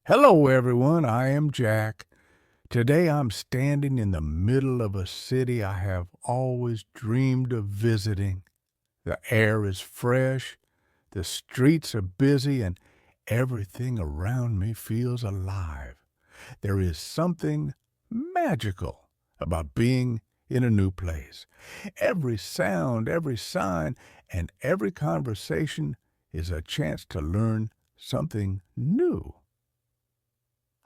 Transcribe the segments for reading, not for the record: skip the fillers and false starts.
Hello, everyone. I am Jack. Today I'm standing in the middle of a city I have always dreamed of visiting. The air is fresh, the streets are busy, and everything around me feels alive. There is something magical about being in a new place. Every sound, every sign, and every conversation is a chance to learn something new.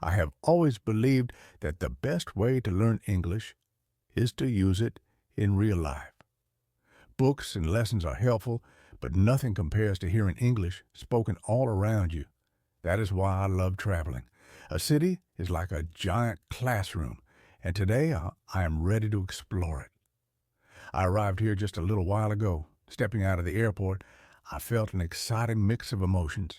I have always believed that the best way to learn English is to use it in real life. Books and lessons are helpful, but nothing compares to hearing English spoken all around you. That is why I love traveling. A city is like a giant classroom, and today I am ready to explore it. I arrived here just a little while ago. Stepping out of the airport, I felt an exciting mix of emotions.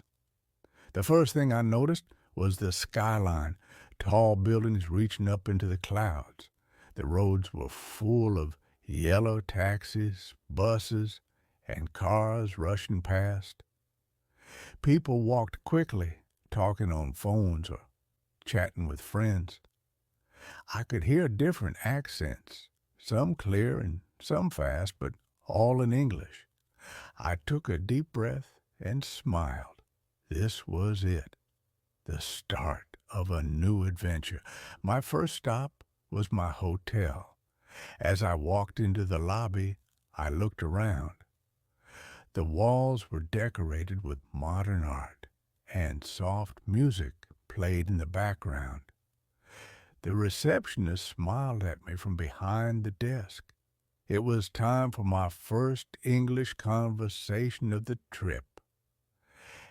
The first thing I noticed was the skyline, tall buildings reaching up into the clouds. The roads were full of yellow taxis, buses, and cars rushing past. People walked quickly, talking on phones or chatting with friends. I could hear different accents, some clear and some fast, but all in English. I took a deep breath and smiled. This was it. The start of a new adventure. My first stop was my hotel. As I walked into the lobby, I looked around. The walls were decorated with modern art, and soft music played in the background. The receptionist smiled at me from behind the desk. It was time for my first English conversation of the trip.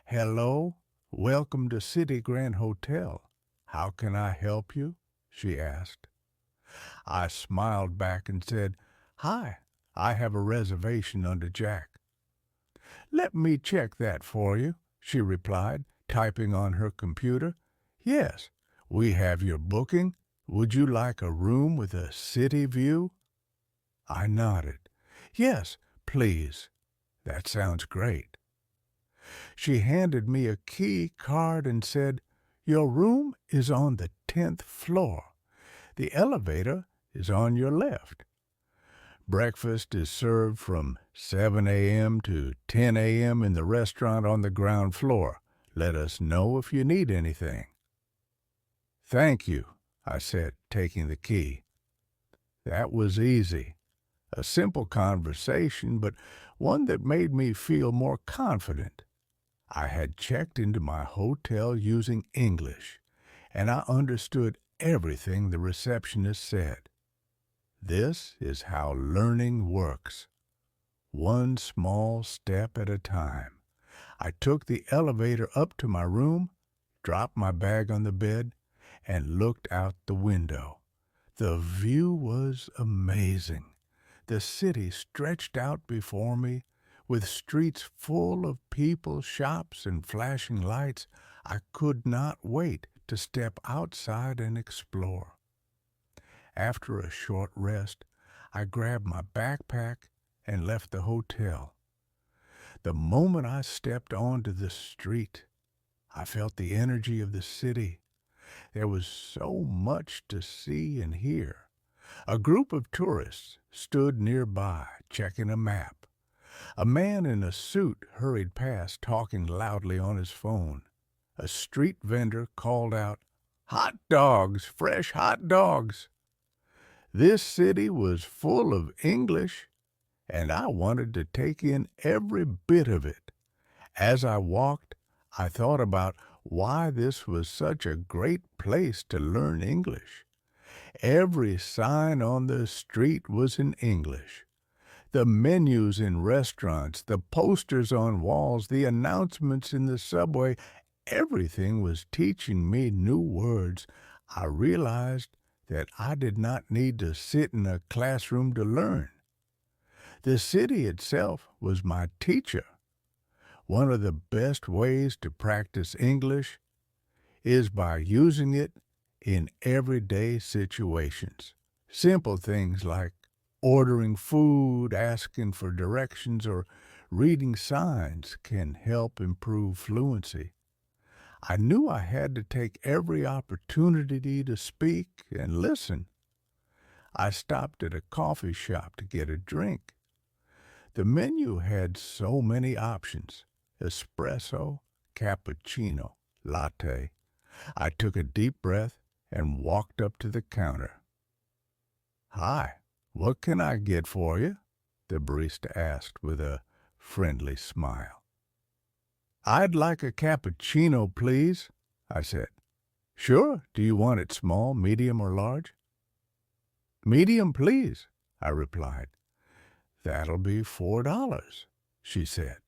"Hello, welcome to City Grand Hotel. How can I help you?" she asked. I smiled back and said, "Hi, I have a reservation under Jack." "Let me check that for you," she replied, typing on her computer. "Yes, we have your booking. Would you like a room with a city view?" I nodded. "Yes, please. That sounds great." She handed me a key card and said, "Your room is on the 10th floor. The elevator is on your left. Breakfast is served from 7 a.m. to 10 a.m. in the restaurant on the ground floor. Let us know if you need anything." "Thank you," I said, taking the key. That was easy. A simple conversation, but one that made me feel more confident. I had checked into my hotel using English, and I understood everything the receptionist said. This is how learning works. One small step at a time. I took the elevator up to my room, dropped my bag on the bed, and looked out the window. The view was amazing. The city stretched out before me, with streets full of people, shops, and flashing lights. I could not wait to step outside and explore. After a short rest, I grabbed my backpack and left the hotel. The moment I stepped onto the street, I felt the energy of the city. There was so much to see and hear. A group of tourists stood nearby, checking a map. A man in a suit hurried past, talking loudly on his phone. A street vendor called out, "Hot dogs, fresh hot dogs." This city was full of English, and I wanted to take in every bit of it. As I walked, I thought about why this was such a great place to learn English. Every sign on the street was in English. The menus in restaurants, the posters on walls, the announcements in the subway, everything was teaching me new words. I realized that I did not need to sit in a classroom to learn. The city itself was my teacher. One of the best ways to practice English is by using it in everyday situations. Simple things like ordering food, asking for directions, or reading signs can help improve fluency. I knew I had to take every opportunity to speak and listen. I stopped at a coffee shop to get a drink. The menu had so many options: espresso, cappuccino, latte. I took a deep breath and walked up to the counter. "Hi, what can I get for you?" the barista asked with a friendly smile. "I'd like a cappuccino, please," I said. "Sure. Do you want it small, medium, or large?" "Medium, please," I replied. "That'll be $4, she said.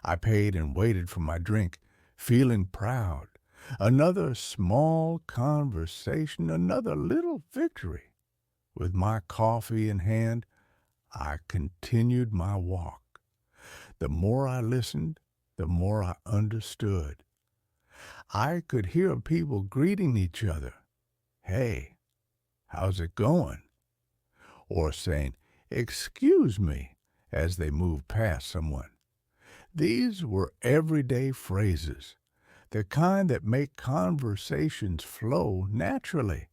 I paid and waited for my drink, feeling proud. Another small conversation, another little victory. With my coffee in hand, I continued my walk. The more I listened, the more I understood. I could hear people greeting each other. "Hey, how's it going?" Or saying, "Excuse me," as they moved past someone. These were everyday phrases, the kind that make conversations flow naturally.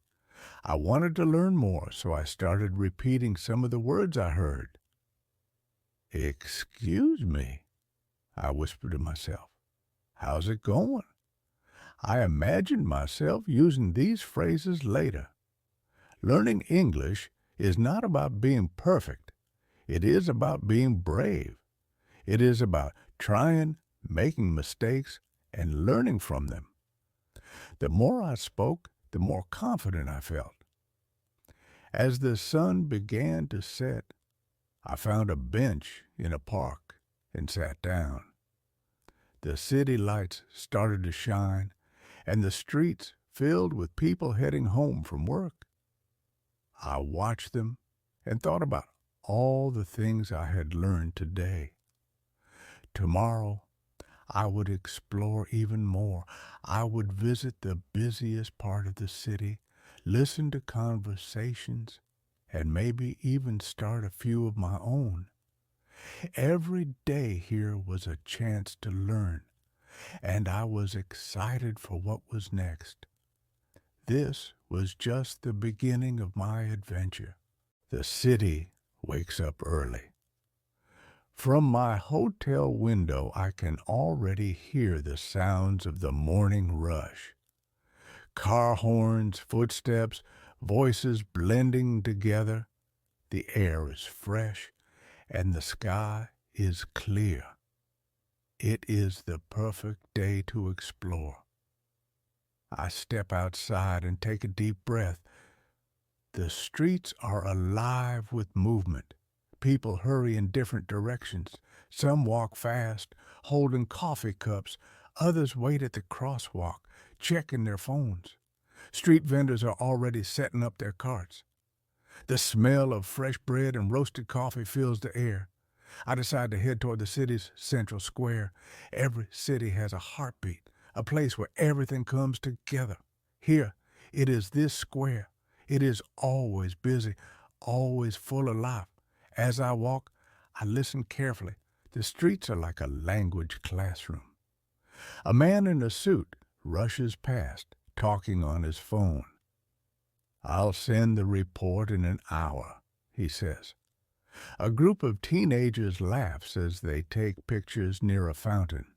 I wanted to learn more, so I started repeating some of the words I heard. "Excuse me," I whispered to myself. "How's it going?" I imagined myself using these phrases later. Learning English is not about being perfect. It is about being brave. It is about trying, making mistakes, and learning from them. The more I spoke, the more confident I felt. As the sun began to set, I found a bench in a park and sat down. The city lights started to shine, and the streets filled with people heading home from work. I watched them and thought about all the things I had learned today. Tomorrow, I would explore even more. I would visit the busiest part of the city, listen to conversations, and maybe even start a few of my own. Every day here was a chance to learn, and I was excited for what was next. This was just the beginning of my adventure. The city wakes up early. From my hotel window, I can already hear the sounds of the morning rush. Car horns, footsteps, voices blending together. The air is fresh, and the sky is clear. It is the perfect day to explore. I step outside and take a deep breath. The streets are alive with movement. People hurry in different directions. Some walk fast, holding coffee cups. Others wait at the crosswalk, checking their phones. Street vendors are already setting up their carts. The smell of fresh bread and roasted coffee fills the air. I decide to head toward the city's central square. Every city has a heartbeat, a place where everything comes together. Here, it is this square. It is always busy, always full of life. As I walk, I listen carefully. The streets are like a language classroom. A man in a suit rushes past, talking on his phone. "I'll send the report in an hour," he says. A group of teenagers laughs as they take pictures near a fountain.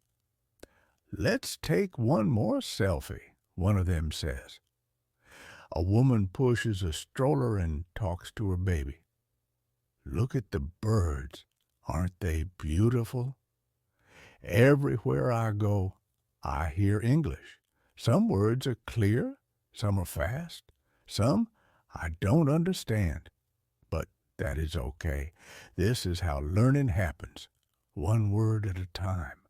"Let's take one more selfie," one of them says. A woman pushes a stroller and talks to her baby. "Look at the birds. Aren't they beautiful?" Everywhere I go, I hear English. Some words are clear, some are fast, some I don't understand. But that is okay. This is how learning happens, one word at a time.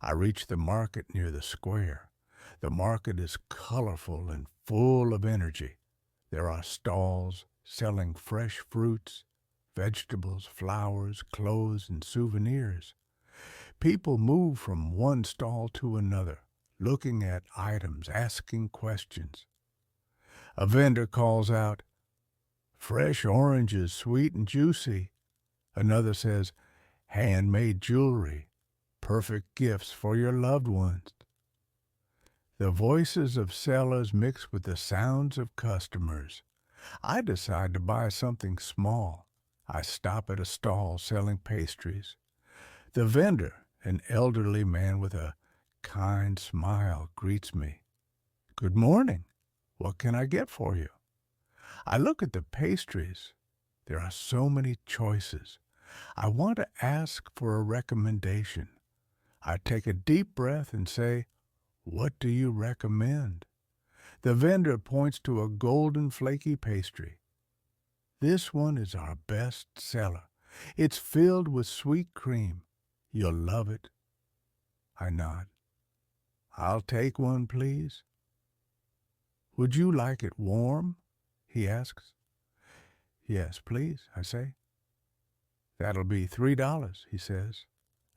I reach the market near the square. The market is colorful and full of energy. There are stalls selling fresh fruits, vegetables, flowers, clothes, and souvenirs. People move from one stall to another, looking at items, asking questions. A vendor calls out, "Fresh oranges, sweet and juicy." Another says, "Handmade jewelry, perfect gifts for your loved ones." The voices of sellers mix with the sounds of customers. I decide to buy something small. I stop at a stall selling pastries. The vendor, an elderly man with a kind smile, greets me. "Good morning. What can I get for you?" I look at the pastries. There are so many choices. I want to ask for a recommendation. I take a deep breath and say, "What do you recommend?" The vendor points to a golden flaky pastry. "This one is our best seller. It's filled with sweet cream. You'll love it." I nod. "I'll take one, please." "Would you like it warm?" he asks. "Yes, please," I say. "That'll be $3, he says.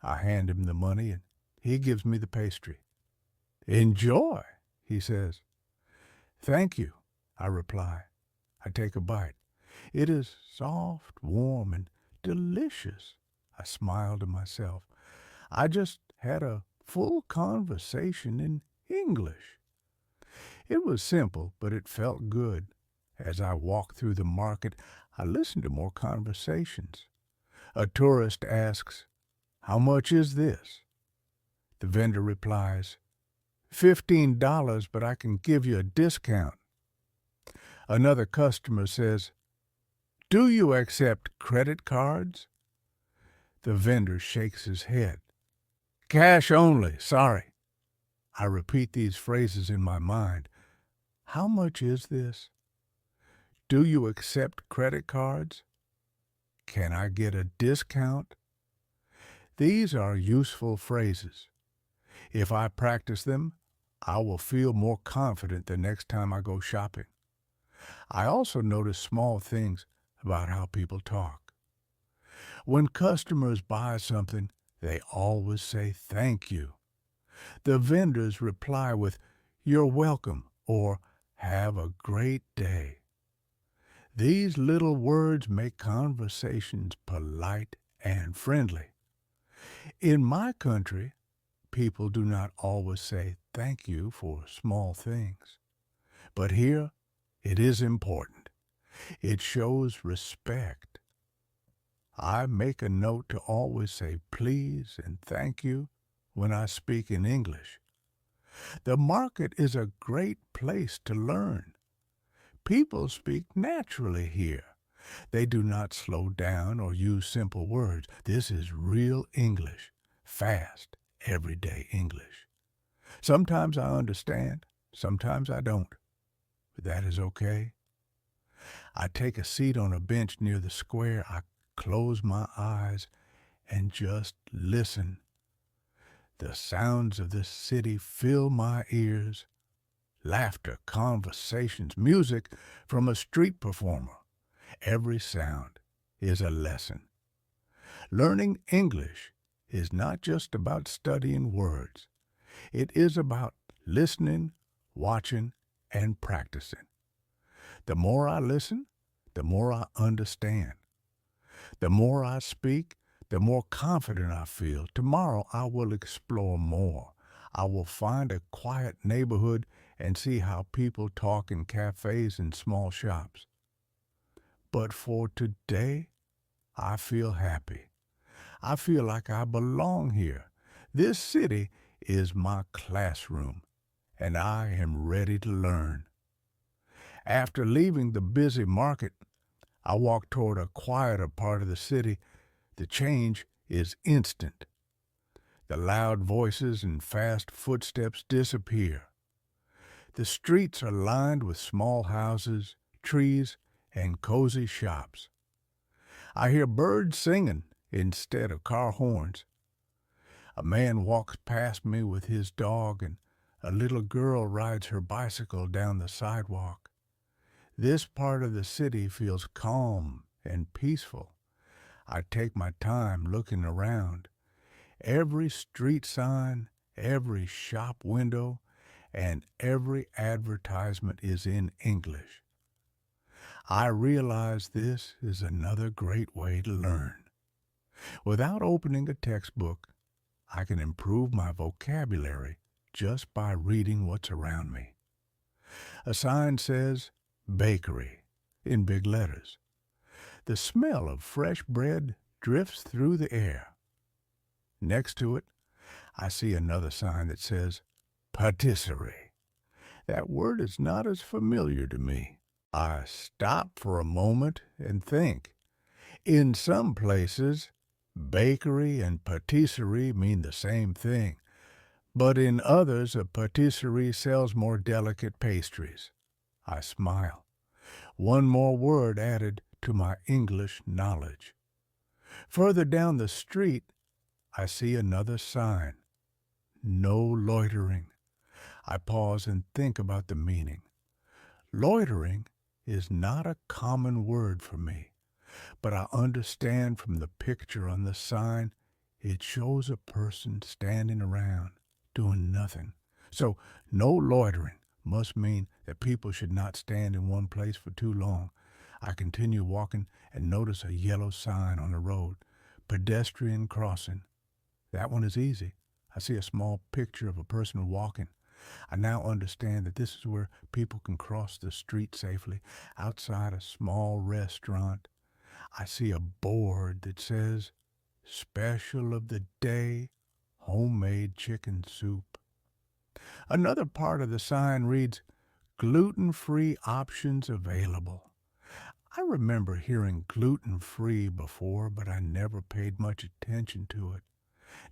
I hand him the money and he gives me the pastry. "Enjoy," he says. "Thank you," I reply. I take a bite. It is soft, warm, and delicious. I smile to myself. I just had a full conversation in English. It was simple, but it felt good. As I walked through the market, I listened to more conversations. A tourist asks, "How much is this?" The vendor replies, $15, but I can give you a discount. Another customer says, "Do you accept credit cards?" The vendor shakes his head. "Cash only, sorry." I repeat these phrases in my mind. How much is this? Do you accept credit cards? Can I get a discount? These are useful phrases. If I practice them, I will feel more confident the next time I go shopping. I also notice small things about how people talk. When customers buy something, they always say thank you. The vendors reply with "You're welcome" or "Have a great day." These little words make conversations polite and friendly. In my country, people do not always say thank you for small things. But here, it is important. It shows respect. I make a note to always say please and thank you when I speak in English. The market is a great place to learn. People speak naturally here. They do not slow down or use simple words. This is real English, fast, everyday English. Sometimes I understand, sometimes I don't. But that is okay. I take a seat on a bench near the square. I close my eyes and just listen. The sounds of this city fill my ears. Laughter, conversations, music from a street performer. Every sound is a lesson. Learning English is not just about studying words. It is about listening, watching, and practicing. The more I listen, the more I understand. The more I speak, the more confident I feel. Tomorrow I will explore more. I will find a quiet neighborhood and see how people talk in cafes and small shops. But for today, I feel happy. I feel like I belong here. This city is my classroom, and I am ready to learn. After leaving the busy market, I walk toward a quieter part of the city. The change is instant. The loud voices and fast footsteps disappear. The streets are lined with small houses, trees, and cozy shops. I hear birds singing instead of car horns. A man walks past me with his dog, and a little girl rides her bicycle down the sidewalk. This part of the city feels calm and peaceful. I take my time looking around. Every street sign, every shop window, and every advertisement is in English. I realize this is another great way to learn. Without opening a textbook, I can improve my vocabulary just by reading what's around me. A sign says bakery in big letters. The smell of fresh bread drifts through the air. Next to it, I see another sign that says patisserie. That word is not as familiar to me. I stop for a moment and think. In some places, bakery and patisserie mean the same thing, but in others a patisserie sells more delicate pastries. I smile. One more word added to my English knowledge. Further down the street, I see another sign. No loitering. I pause and think about the meaning. Loitering is not a common word for me, but I understand from the picture on the sign it shows a person standing around doing nothing. So no loitering must mean that people should not stand in one place for too long. I continue walking and notice a yellow sign on the road. Pedestrian crossing. That one is easy. I see a small picture of a person walking. I now understand that this is where people can cross the street safely. Outside a small restaurant, I see a board that says, "Special of the day, homemade chicken soup." Another part of the sign reads, "Gluten-free options available." I remember hearing gluten-free before, but I never paid much attention to it.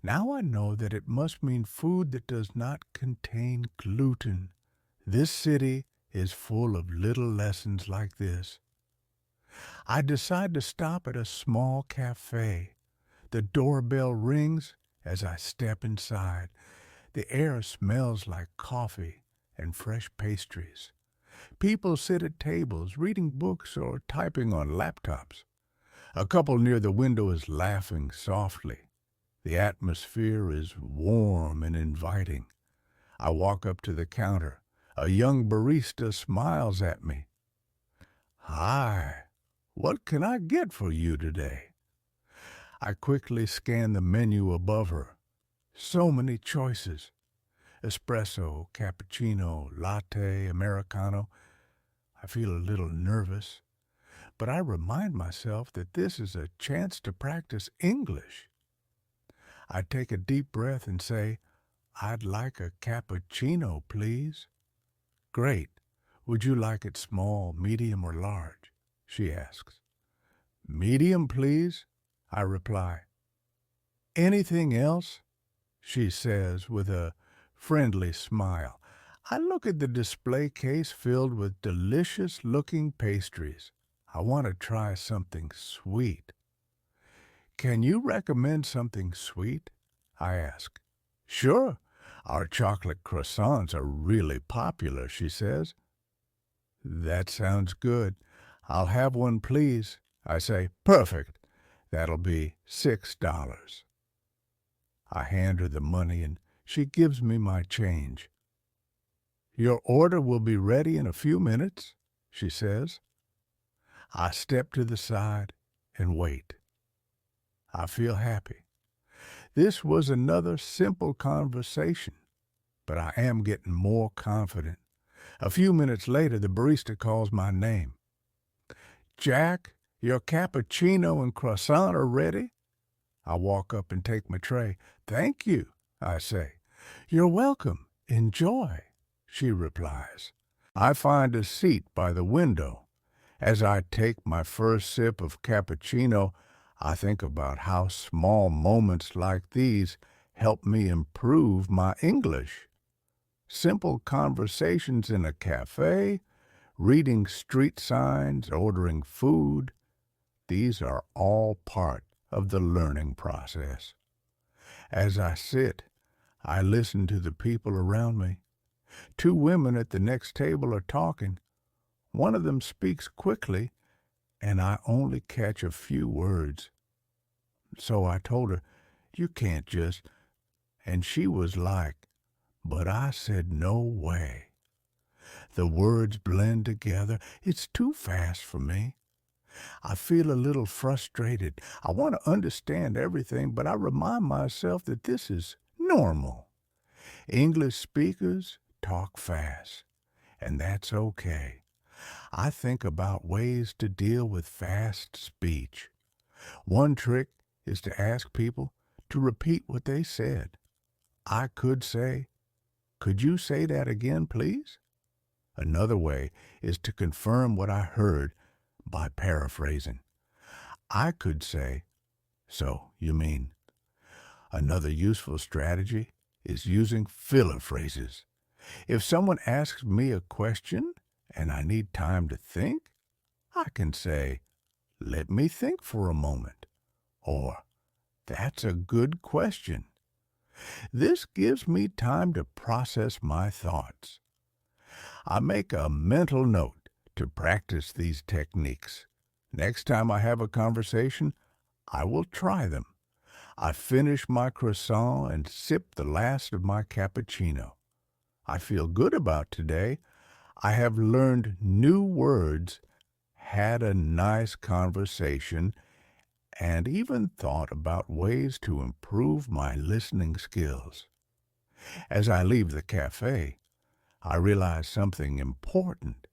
Now I know that it must mean food that does not contain gluten. This city is full of little lessons like this. I decide to stop at a small cafe. The doorbell rings as I step inside. The air smells like coffee and fresh pastries. People sit at tables, reading books or typing on laptops. A couple near the window is laughing softly. The atmosphere is warm and inviting. I walk up to the counter. A young barista smiles at me. "Hi, what can I get for you today?" I quickly scan the menu above her. So many choices. Espresso, cappuccino, latte, Americano. I feel a little nervous, but I remind myself that this is a chance to practice English. I take a deep breath and say, "I'd like a cappuccino, please." "Great. Would you like it small, medium, or large?" she asks. "Medium, please," I reply. "Anything else?" she says with a friendly smile. I look at the display case filled with delicious-looking pastries. I want to try something sweet. "Can you recommend something sweet?" I ask. "Sure. Our chocolate croissants are really popular," she says. "That sounds good. I'll have one, please." I say, "Perfect. That'll be $6. I hand her the money and she gives me my change. "Your order will be ready in a few minutes," she says. I step to the side and wait. I feel happy. This was another simple conversation, but I am getting more confident. A few minutes later, the barista calls my name. "Jack, your cappuccino and croissant are ready." I walk up and take my tray. "Thank you," I say. "You're welcome. Enjoy," she replies. I find a seat by the window. As I take my first sip of cappuccino, I think about how small moments like these help me improve my English. Simple conversations in a cafe, reading street signs, ordering food, these are all part of the learning process. As I sit, I listen to the people around me. Two women at the next table are talking. One of them speaks quickly, and I only catch a few words. So I told her, "You can't just..." And she was like, but I said, "No way." The words blend together. It's too fast for me. I feel a little frustrated. I want to understand everything, but I remind myself that this is normal. English speakers talk fast, and that's okay. I think about ways to deal with fast speech. One trick is to ask people to repeat what they said. I could say, "Could you say that again, please?" Another way is to confirm what I heard by paraphrasing. I could say, "So, you mean?" Another useful strategy is using filler phrases. If someone asks me a question and I need time to think, I can say, "Let me think for a moment," or "That's a good question." This gives me time to process my thoughts. I make a mental note to practice these techniques. Next time I have a conversation, I will try them. I finish my croissant and sip the last of my cappuccino. I feel good about today. I have learned new words, had a nice conversation, and even thought about ways to improve my listening skills. As I leave the cafe, I realize something important.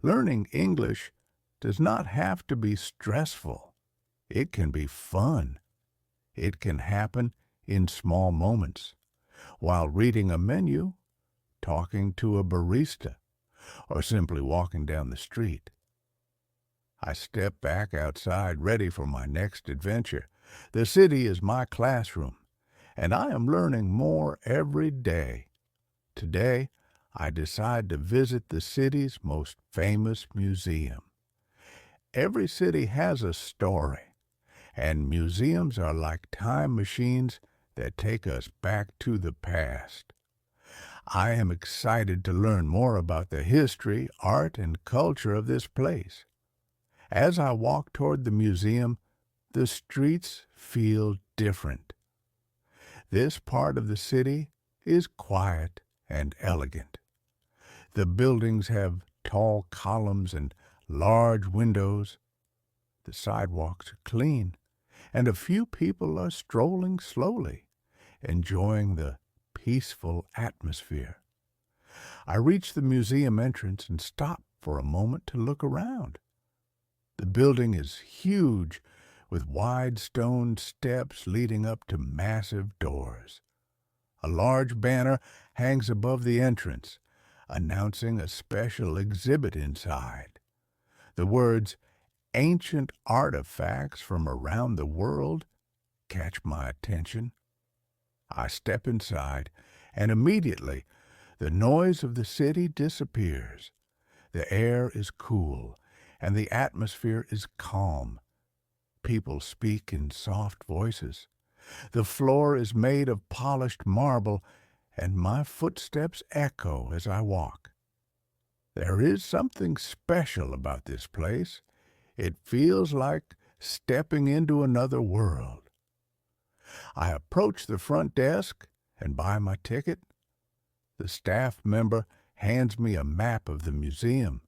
Learning English does not have to be stressful. It can be fun. It can happen in small moments, while reading a menu, talking to a barista, or simply walking down the street. I step back outside ready for my next adventure. The city is my classroom, and I am learning more every day. Today, I decide to visit the city's most famous museum. Every city has a story, and museums are like time machines that take us back to the past. I am excited to learn more about the history, art, and culture of this place. As I walk toward the museum, the streets feel different. This part of the city is quiet and elegant. The buildings have tall columns and large windows. The sidewalks are clean, and a few people are strolling slowly, enjoying the peaceful atmosphere. I reach the museum entrance and stop for a moment to look around. The building is huge, with wide stone steps leading up to massive doors. A large banner hangs above the entrance, announcing a special exhibit inside. The words "Ancient Artifacts from Around the World" catch my attention. I step inside, and immediately the noise of the city disappears. The air is cool, and the atmosphere is calm. People speak in soft voices. The floor is made of polished marble, and my footsteps echo as I walk. There is something special about this place. It feels like stepping into another world. I approach the front desk and buy my ticket. The staff member hands me a map of the museum.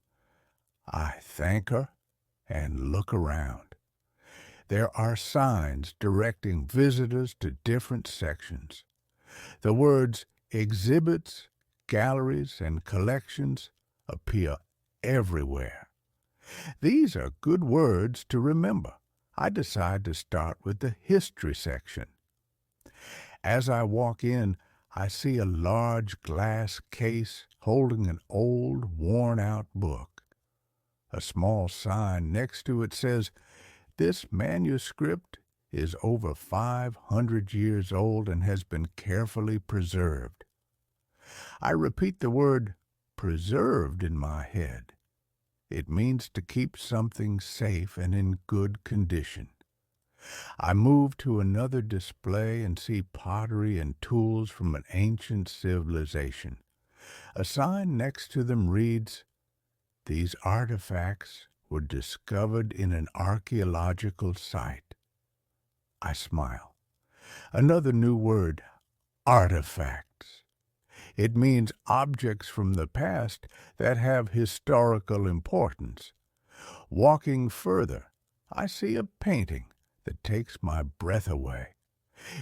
I thank her and look around. There are signs directing visitors to different sections. The words exhibits, galleries, and collections appear everywhere. These are good words to remember. I decide to start with the history section. As I walk in, I see a large glass case holding an old, worn-out book. A small sign next to it says, "This manuscript is over 500 years old and has been carefully preserved." I repeat the word "preserved" in my head. It means to keep something safe and in good condition. I move to another display and see pottery and tools from an ancient civilization. A sign next to them reads, "These artifacts were discovered in an archaeological site." I smile. Another new word, artifacts. It means objects from the past that have historical importance. Walking further, I see a painting that takes my breath away.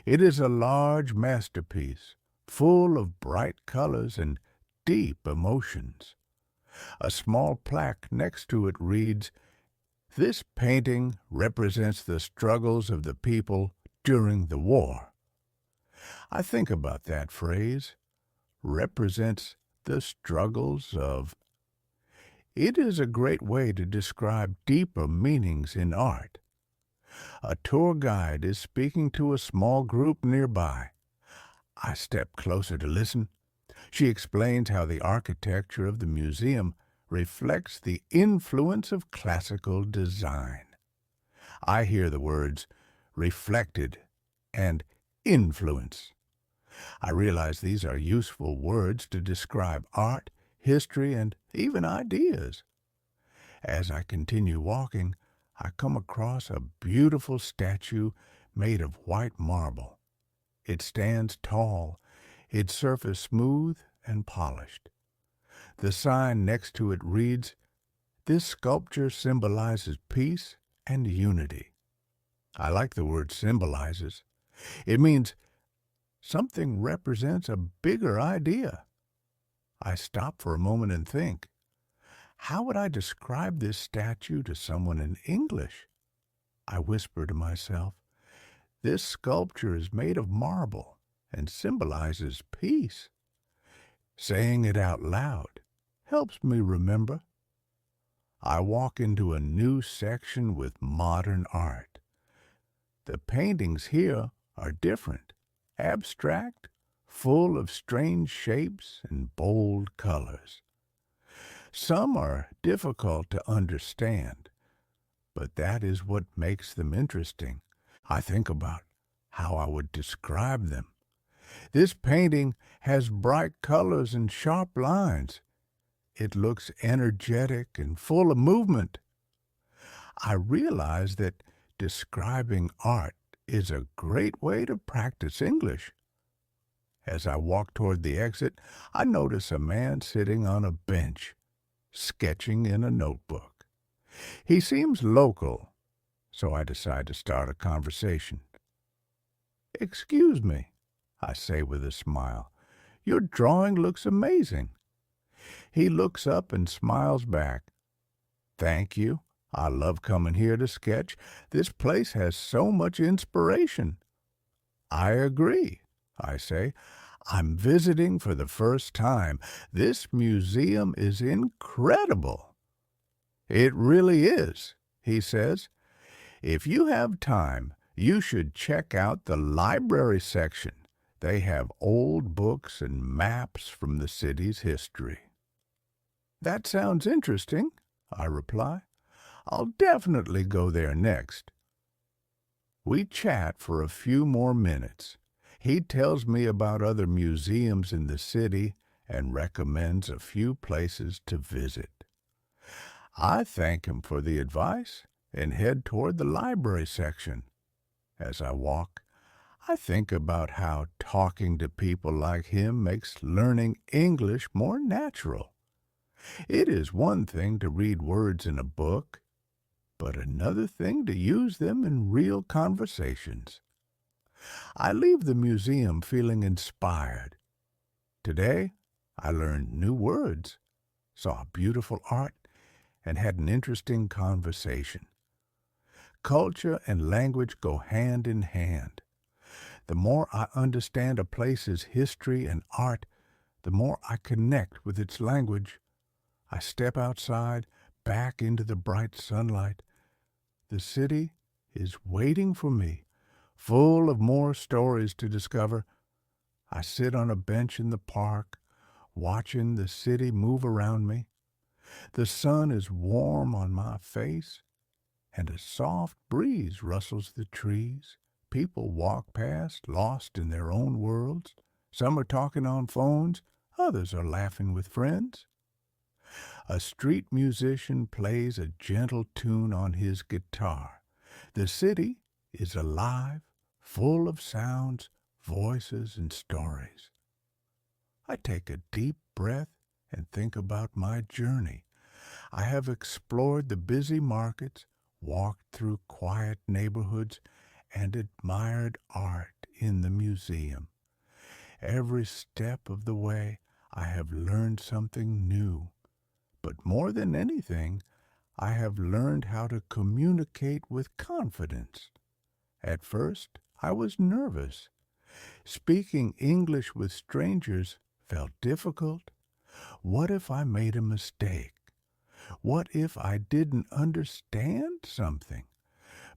It is a large masterpiece, full of bright colors and deep emotions. A small plaque next to it reads, "This painting represents the struggles of the people during the war." I think about that phrase, represents the struggles of. It is a great way to describe deeper meanings in art. A tour guide is speaking to a small group nearby. I step closer to listen. She explains how the architecture of the museum reflects the influence of classical design. I hear the words reflected and influence. I realize these are useful words to describe art, history, and even ideas. As I continue walking, I come across a beautiful statue made of white marble. It stands tall, its surface smooth and polished. The sign next to it reads, "This sculpture symbolizes peace and unity." I like the word symbolizes. It means something represents a bigger idea. I stop for a moment and think, how would I describe this statue to someone in English? I whisper to myself, this sculpture is made of marble and symbolizes peace. Saying it out loud helps me remember. I walk into a new section with modern art. The paintings here are different, abstract, full of strange shapes and bold colors. Some are difficult to understand, but that is what makes them interesting. I think about how I would describe them. This painting has bright colors and sharp lines. It looks energetic and full of movement. I realize that describing art is a great way to practice English. As I walk toward the exit, I notice a man sitting on a bench, sketching in a notebook. He seems local, so I decide to start a conversation. "Excuse me," I say with a smile. "Your drawing looks amazing." He looks up and smiles back. "Thank you. I love coming here to sketch. This place has so much inspiration." "I agree," I say. "I'm visiting for the first time. This museum is incredible." "It really is," he says. "If you have time, you should check out the library section. They have old books and maps from the city's history." "That sounds interesting," I reply. "I'll definitely go there next." We chat for a few more minutes. He tells me about other museums in the city and recommends a few places to visit. I thank him for the advice and head toward the library section. As I walk, I think about how talking to people like him makes learning English more natural. It is one thing to read words in a book, but another thing to use them in real conversations. I leave the museum feeling inspired. Today, I learned new words, saw beautiful art, and had an interesting conversation. Culture and language go hand in hand. The more I understand a place's history and art, the more I connect with its language. I step outside, back into the bright sunlight. The city is waiting for me, full of more stories to discover. I sit on a bench in the park, watching the city move around me. The sun is warm on my face, and a soft breeze rustles the trees. People walk past, lost in their own worlds. Some are talking on phones, others are laughing with friends. A street musician plays a gentle tune on his guitar. The city is alive, full of sounds, voices, and stories. I take a deep breath and think about my journey. I have explored the busy markets, walked through quiet neighborhoods, and admired art in the museum. Every step of the way, I have learned something new. But more than anything, I have learned how to communicate with confidence. At first, I was nervous. Speaking English with strangers felt difficult. What if I made a mistake? What if I didn't understand something?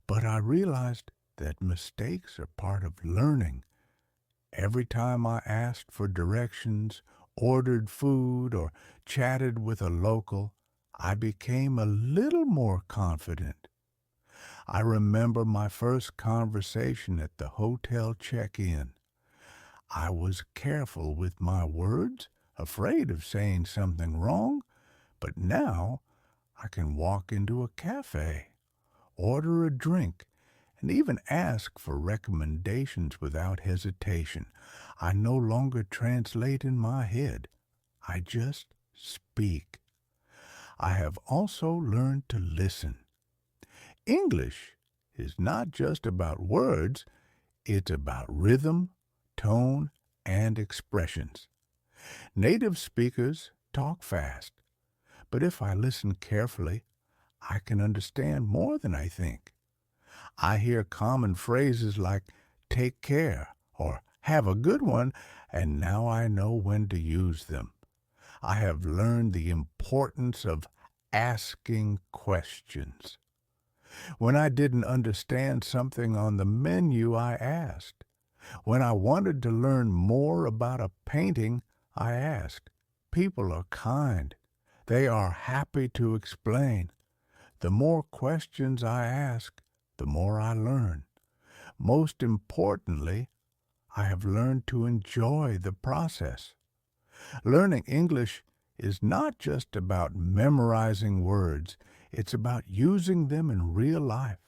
But I realized that mistakes are part of learning. Every time I asked for directions, ordered food, or chatted with a local, I became a little more confident. I remember my first conversation at the hotel check-in. I was careful with my words, afraid of saying something wrong, but now I can walk into a cafe, order a drink, and even ask for recommendations without hesitation. I no longer translate in my head. I just speak. I have also learned to listen. English is not just about words, it's about rhythm, tone, and expressions. Native speakers talk fast, but if I listen carefully, I can understand more than I think. I hear common phrases like take care or have a good one, and now I know when to use them. I have learned the importance of asking questions. When I didn't understand something on the menu, I asked. When I wanted to learn more about a painting, I asked. People are kind. They are happy to explain. The more questions I ask, the more I learn. Most importantly, I have learned to enjoy the process. Learning English is not just about memorizing words, it's about using them in real life.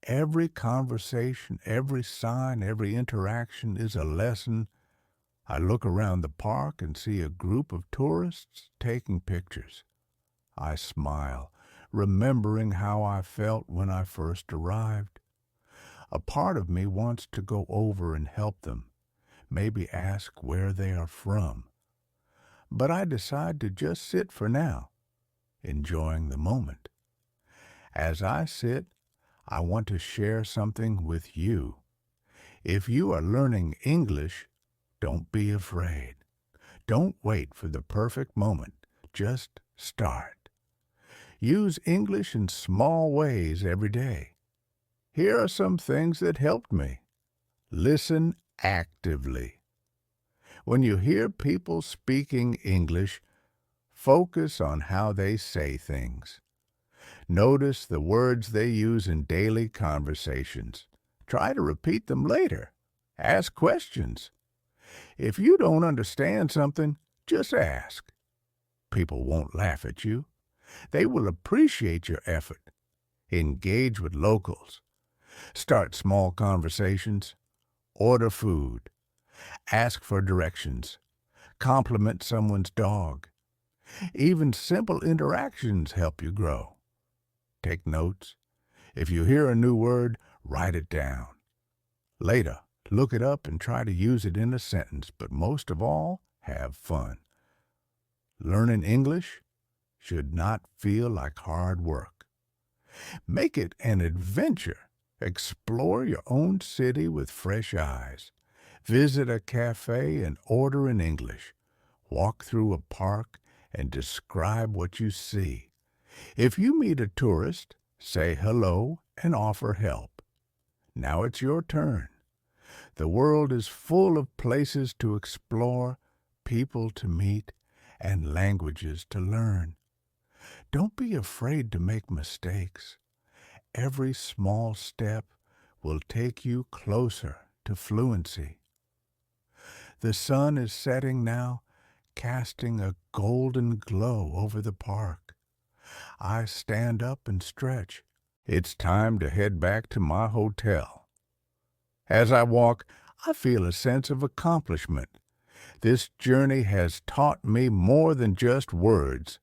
Every conversation, every sign, every interaction is a lesson. I look around the park and see a group of tourists taking pictures. I smile, remembering how I felt when I first arrived. A part of me wants to go over and help them, maybe ask where they are from. But I decide to just sit for now, enjoying the moment. As I sit, I want to share something with you. If you are learning English, don't be afraid. Don't wait for the perfect moment. Just start. Use English in small ways every day. Here are some things that helped me. Listen actively. When you hear people speaking English, focus on how they say things. Notice the words they use in daily conversations. Try to repeat them later. Ask questions. If you don't understand something, just ask. People won't laugh at you. They will appreciate your effort. Engage with locals. Start small conversations. Order food. Ask for directions. Compliment someone's dog. Even simple interactions help you grow. Take notes. If you hear a new word, write it down. Later, look it up and try to use it in a sentence, but most of all, have fun. Learning English should not feel like hard work. Make it an adventure. Explore your own city with fresh eyes. Visit a cafe and order in English. Walk through a park and describe what you see. If you meet a tourist, say hello and offer help. Now it's your turn. The world is full of places to explore, people to meet, and languages to learn. Don't be afraid to make mistakes. Every small step will take you closer to fluency. The sun is setting now, casting a golden glow over the park. I stand up and stretch. It's time to head back to my hotel. As I walk, I feel a sense of accomplishment. This journey has taught me more than just words.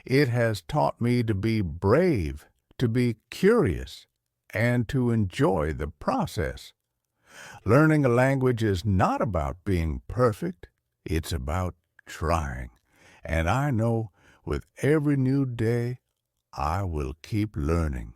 It has taught me to be brave, to be curious, and to enjoy the process. Learning a language is not about being perfect. It's about trying. And I know with every new day, I will keep learning.